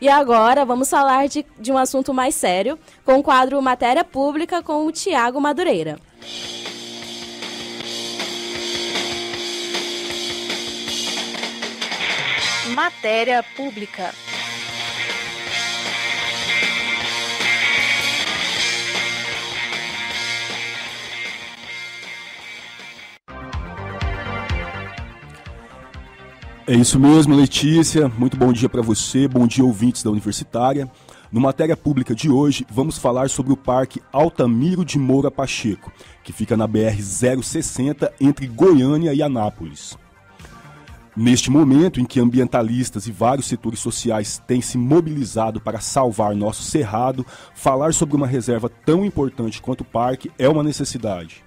E agora vamos falar de um assunto mais sério, com o quadro Matéria Pública com o Tiago Madureira. Matéria Pública. É isso mesmo, Letícia. Muito bom dia para você, bom dia, ouvintes da Universitária. No Matéria Pública de hoje, vamos falar sobre o Parque Altamiro de Moura Pacheco, que fica na BR-060 entre Goiânia e Anápolis. Neste momento em que ambientalistas e vários setores sociais têm se mobilizado para salvar nosso cerrado, falar sobre uma reserva tão importante quanto o parque é uma necessidade.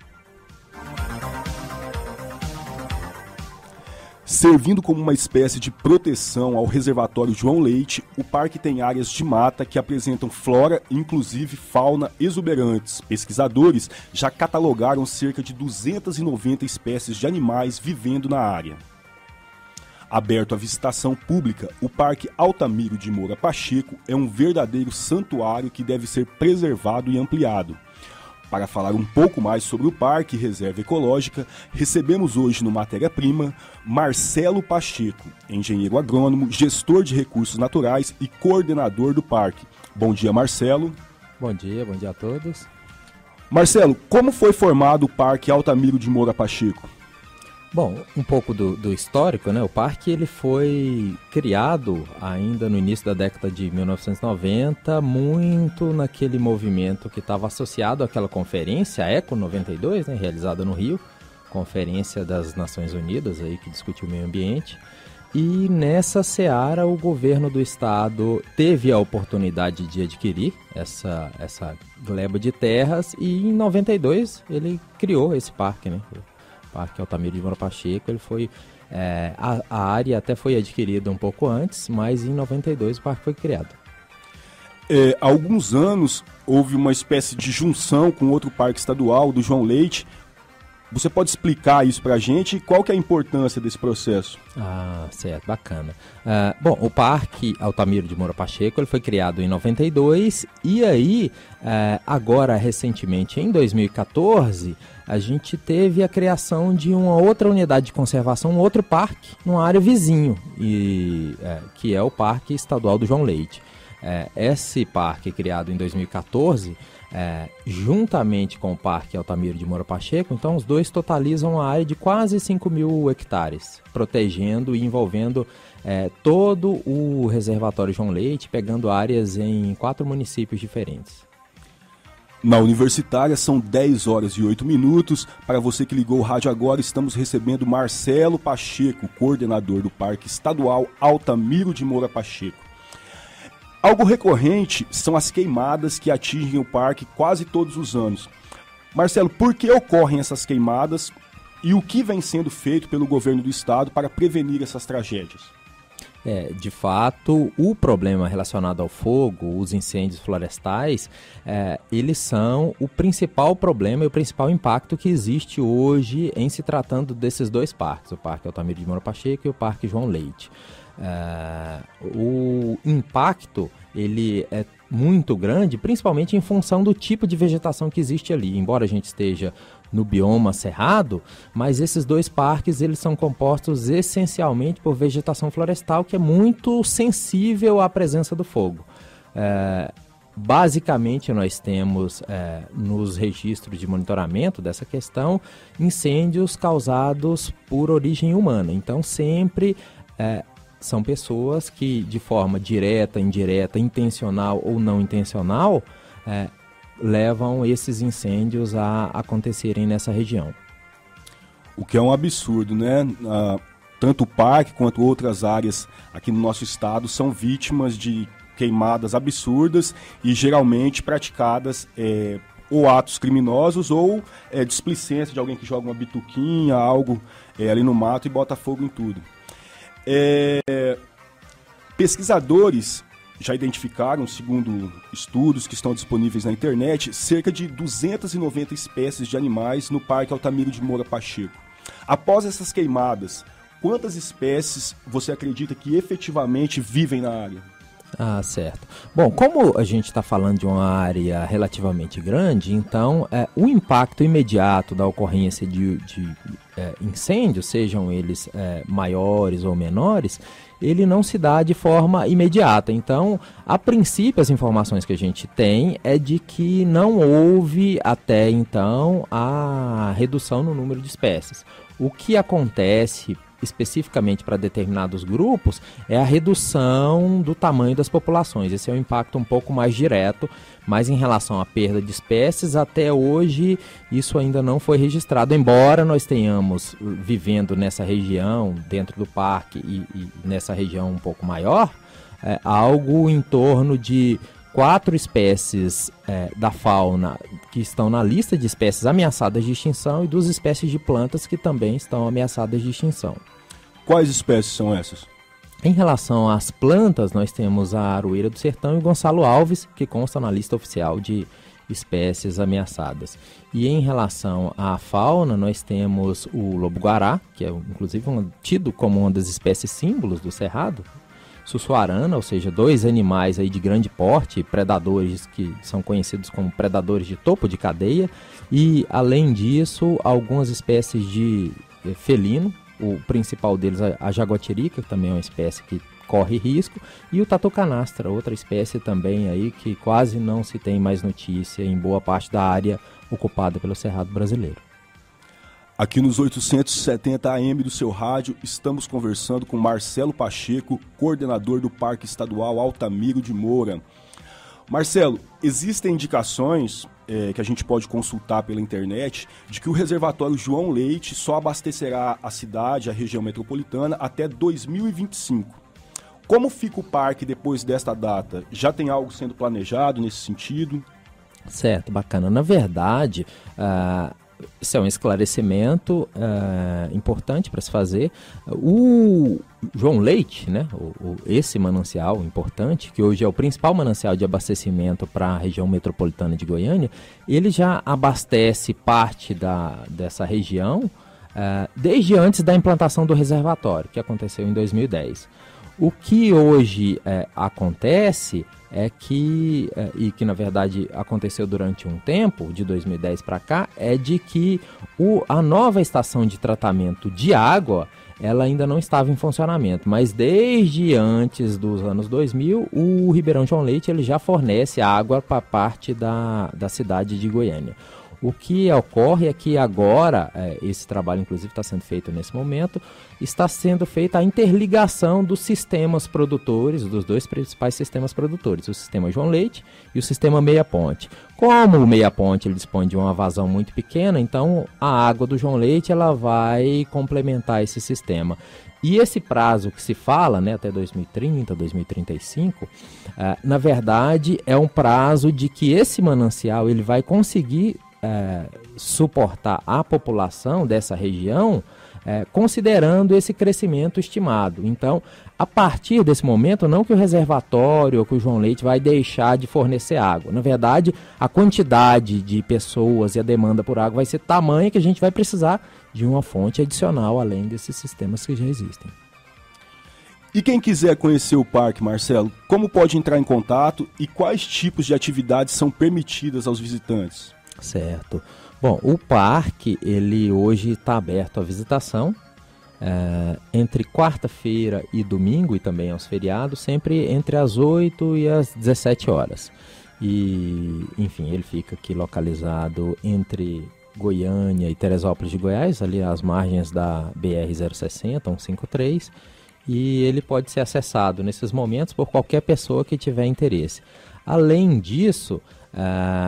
Servindo como uma espécie de proteção ao reservatório João Leite, o parque tem áreas de mata que apresentam flora e inclusive fauna exuberantes. Pesquisadores já catalogaram cerca de 290 espécies de animais vivendo na área. Aberto à visitação pública, o Parque Altamiro de Moura Pacheco é um verdadeiro santuário que deve ser preservado e ampliado. Para falar um pouco mais sobre o Parque Reserva Ecológica, recebemos hoje no Matéria Prima Marcelo Pacheco, engenheiro agrônomo, gestor de recursos naturais e coordenador do parque. Bom dia, Marcelo. Bom dia a todos. Marcelo, como foi formado o Parque Altamiro de Moura Pacheco? Bom, um pouco do histórico, né? O parque ele foi criado ainda no início da década de 1990, muito naquele movimento que estava associado àquela conferência, a Eco 92, né? Realizada no Rio, Conferência das Nações Unidas, aí, que discutiu o meio ambiente. E nessa seara o governo do estado teve a oportunidade de adquirir essa gleba de terras e em 92 ele criou esse parque, né? Parque Altamiro de Moura Pacheco, ele foi, a área até foi adquirida um pouco antes, mas em 92 o parque foi criado. Há alguns anos houve uma espécie de junção com outro parque estadual, do João Leite. Você pode explicar isso para a gente? Qual que é a importância desse processo? Ah, certo, bacana. Bom, o Parque Altamiro de Moura Pacheco ele foi criado em 92 e aí, agora recentemente, em 2014, a gente teve a criação de uma outra unidade de conservação, um outro parque, numa área vizinho, que é o Parque Estadual do João Leite. Esse parque criado em 2014... juntamente com o Parque Altamiro de Moura Pacheco, então os dois totalizam uma área de quase 5.000 hectares, protegendo e envolvendo todo o reservatório João Leite, pegando áreas em 4 municípios diferentes. Na Universitária são 10 horas e 8 minutos. Para você que ligou o rádio agora, estamos recebendo Marcelo Pacheco, coordenador do Parque Estadual Altamiro de Moura Pacheco. Algo recorrente são as queimadas que atingem o parque quase todos os anos. Marcelo, por que ocorrem essas queimadas e o que vem sendo feito pelo governo do estado para prevenir essas tragédias? De fato, o problema relacionado ao fogo, os incêndios florestais, eles são o principal problema e o principal impacto que existe hoje em se tratando desses dois parques, o Parque Altamiro de Moura Pacheco e o Parque João Leite. O impacto ele é muito grande, principalmente em função do tipo de vegetação que existe ali. Embora a gente esteja no bioma cerrado, mas esses dois parques eles são compostos essencialmente por vegetação florestal que é muito sensível à presença do fogo. Basicamente nós temos nos registros de monitoramento dessa questão incêndios causados por origem humana. Então sempre são pessoas que de forma direta, indireta, intencional ou não intencional levam esses incêndios a acontecerem nessa região. O que é um absurdo, né? Tanto o parque quanto outras áreas aqui no nosso estado são vítimas de queimadas absurdas e geralmente praticadas ou atos criminosos ou displicência de alguém que joga uma bituquinha, algo ali no mato e bota fogo em tudo. Pesquisadores já identificaram, segundo estudos que estão disponíveis na internet, cerca de 290 espécies de animais no Parque Altamiro de Moura Pacheco. Após essas queimadas, quantas espécies você acredita que efetivamente vivem na área? Ah, certo. Bom, como a gente está falando de uma área relativamente grande, então o impacto imediato da ocorrência de incêndios, sejam eles maiores ou menores, ele não se dá de forma imediata. Então, a princípio, as informações que a gente tem é de que não houve até então a redução no número de espécies. O que acontece especificamente para determinados grupos é a redução do tamanho das populações. Esse é um impacto um pouco mais direto, mas em relação à perda de espécies, até hoje isso ainda não foi registrado, embora nós tenhamos vivendo nessa região, dentro do parque e nessa região um pouco maior, algo em torno de 4 espécies da fauna que estão na lista de espécies ameaçadas de extinção e 2 espécies de plantas que também estão ameaçadas de extinção. Quais espécies são essas? Em relação às plantas, nós temos a aroeira do sertão e o Gonçalo Alves, que constam na lista oficial de espécies ameaçadas. E em relação à fauna, nós temos o lobo-guará, que é inclusive tido como uma das espécies símbolos do Cerrado, Sussuarana, ou seja, 2 animais aí de grande porte, predadores que são conhecidos como predadores de topo de cadeia, e além disso, algumas espécies de felino, o principal deles a jaguatirica, que também é uma espécie que corre risco, e o tatu-canastra, outra espécie também aí que quase não se tem mais notícia em boa parte da área ocupada pelo Cerrado brasileiro. Aqui nos 870 AM do seu rádio, estamos conversando com Marcelo Pacheco, coordenador do Parque Estadual Altamiro de Moura. Marcelo, existem indicações que a gente pode consultar pela internet de que o reservatório João Leite só abastecerá a cidade, a região metropolitana, até 2025. Como fica o parque depois desta data? Já tem algo sendo planejado nesse sentido? Certo, bacana. Na verdade, esse é um esclarecimento importante para se fazer. O João Leite, né, esse manancial importante, que hoje é o principal manancial de abastecimento para a região metropolitana de Goiânia, ele já abastece parte dessa região desde antes da implantação do reservatório, que aconteceu em 2010. O que hoje acontece é que, e que na verdade aconteceu durante um tempo, de 2010 para cá, é de que a nova estação de tratamento de água, ela ainda não estava em funcionamento, mas desde antes dos anos 2000, o Ribeirão João Leite ele já fornece água para parte da cidade de Goiânia. O que ocorre é que agora, esse trabalho inclusive está sendo feito nesse momento, está sendo feita a interligação dos sistemas produtores, dos 2 principais sistemas produtores, o sistema João Leite e o sistema Meia Ponte. Como o Meia Ponte ele dispõe de uma vazão muito pequena, então a água do João Leite ela vai complementar esse sistema. E esse prazo que se fala, né, até 2030, 2035, na verdade é um prazo de que esse manancial ele vai conseguir suportar a população dessa região, considerando esse crescimento estimado. Então, a partir desse momento, não que o reservatório ou que o João Leite vai deixar de fornecer água. Na verdade, a quantidade de pessoas e a demanda por água vai ser tamanha que a gente vai precisar de uma fonte adicional, além desses sistemas que já existem. E quem quiser conhecer o parque, Marcelo, como pode entrar em contato e quais tipos de atividades são permitidas aos visitantes? Certo. Bom, o parque, ele hoje está aberto à visitação, entre quarta-feira e domingo, e também aos feriados, sempre entre as 8 e as 17 horas. E, enfim, ele fica aqui localizado entre Goiânia e Teresópolis de Goiás, ali às margens da BR-060, 153, e ele pode ser acessado nesses momentos por qualquer pessoa que tiver interesse. Além disso,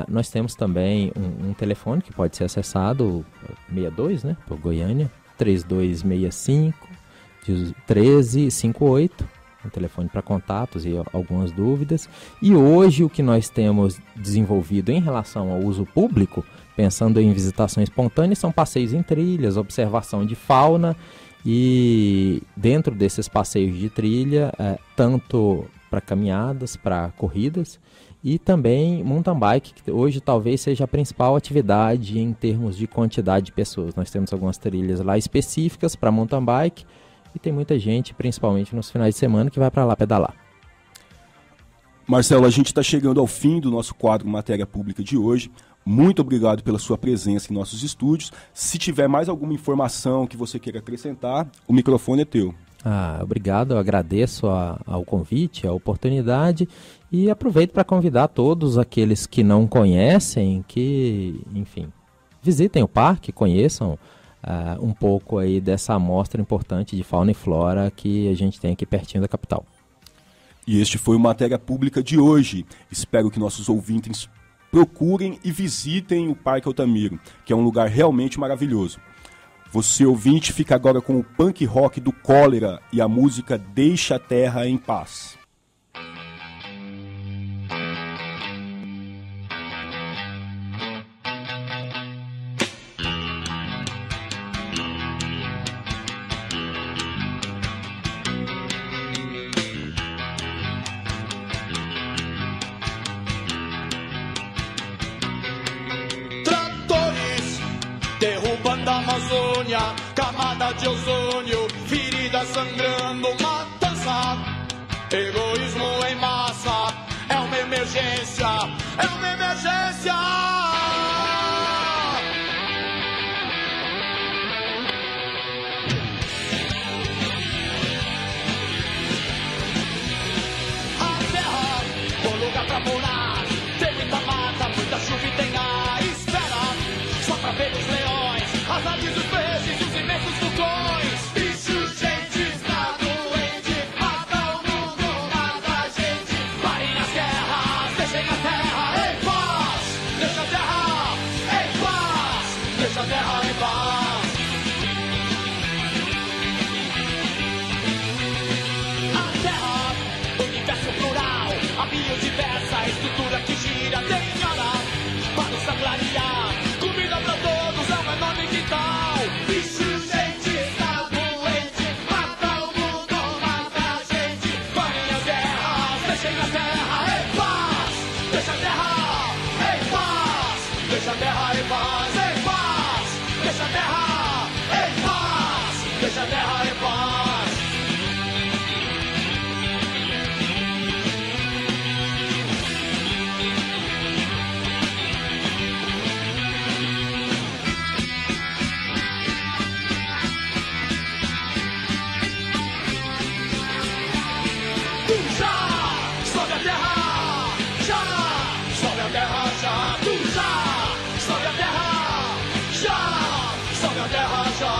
nós temos também um telefone que pode ser acessado, 62, né, por Goiânia, 3265-1358, um telefone para contatos e algumas dúvidas. E hoje o que nós temos desenvolvido em relação ao uso público, pensando em visitação espontânea, são passeios em trilhas, observação de fauna, e dentro desses passeios de trilha, tanto para caminhadas, para corridas, e também mountain bike, que hoje talvez seja a principal atividade em termos de quantidade de pessoas. Nós temos algumas trilhas lá específicas para mountain bike e tem muita gente, principalmente nos finais de semana, que vai para lá pedalar. Marcelo, a gente está chegando ao fim do nosso quadro Matéria Pública de hoje. Muito obrigado pela sua presença em nossos estúdios. Se tiver mais alguma informação que você queira acrescentar, o microfone é teu. Obrigado, eu agradeço ao convite, a oportunidade e aproveito para convidar todos aqueles que não conhecem, que, enfim, visitem o parque, conheçam um pouco aí dessa amostra importante de fauna e flora que a gente tem aqui pertinho da capital. E este foi o Matéria Pública de hoje. Espero que nossos ouvintes procurem e visitem o Parque Altamiro, que é um lugar realmente maravilhoso. Você, ouvinte, fica agora com o punk rock do Cólera e a música Deixa a Terra em Paz. Derrubando a Amazônia, camada de ozônio, ferida sangrando, matança, egoísmo em massa, é uma emergência, é uma emergência. A terra, bom lugar pra morar, tem muita mata, muita chuva e tem a espera, só pra ver os leões, as aves, os peixes, os imensos vulcões. Bicho, gente, está doente, mata o mundo, mata a gente. Parem as guerras, deixem a terra em paz. Deixa a terra em paz. Deixa a terra em paz. A terra, universo plural, a biodiversa estrutura que gira, tem hora para nos sagrariar. Comida pra todos, é um enorme quintal. Bicho, gente, está doente, mata o mundo, mata a gente. Parem as guerras, deixem a terra em paz. Deixa a terra em paz. Deixa a terra em paz, em paz. Deixa a terra em paz. Deixa a terra em paz. Sobe a terra, já! Sobe a terra, já! Tu já! Sobe a terra, já! Sobe a terra, já!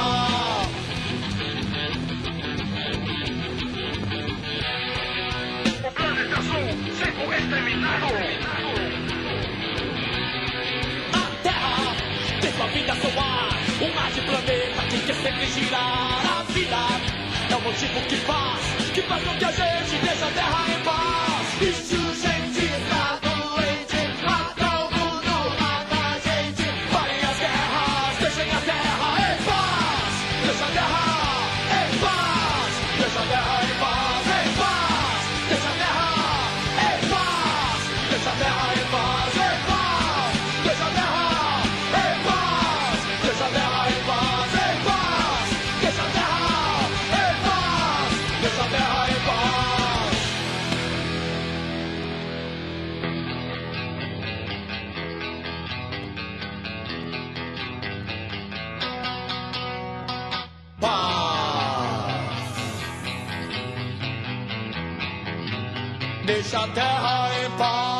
O planeta azul sendo exterminado! A terra tem sua vida soar, um mar de planeta que quer sempre girar. A vida é o motivo que faz com que a gente deixe a terra em paz. Bicho, gente, está doente, mata o mundo, mata a gente. Parem as guerras, deixem a terra em paz. Deixa a terra em paz. Deixa a terra em paz, em paz. Deixa a terra em paz. Deixa a terra em paz, em paz. Deixa a terra em paz. Deixa a terra em paz, em paz. Deixa a terra em paz. Deixa a terra em paz. Paz. Deixa a terra em paz.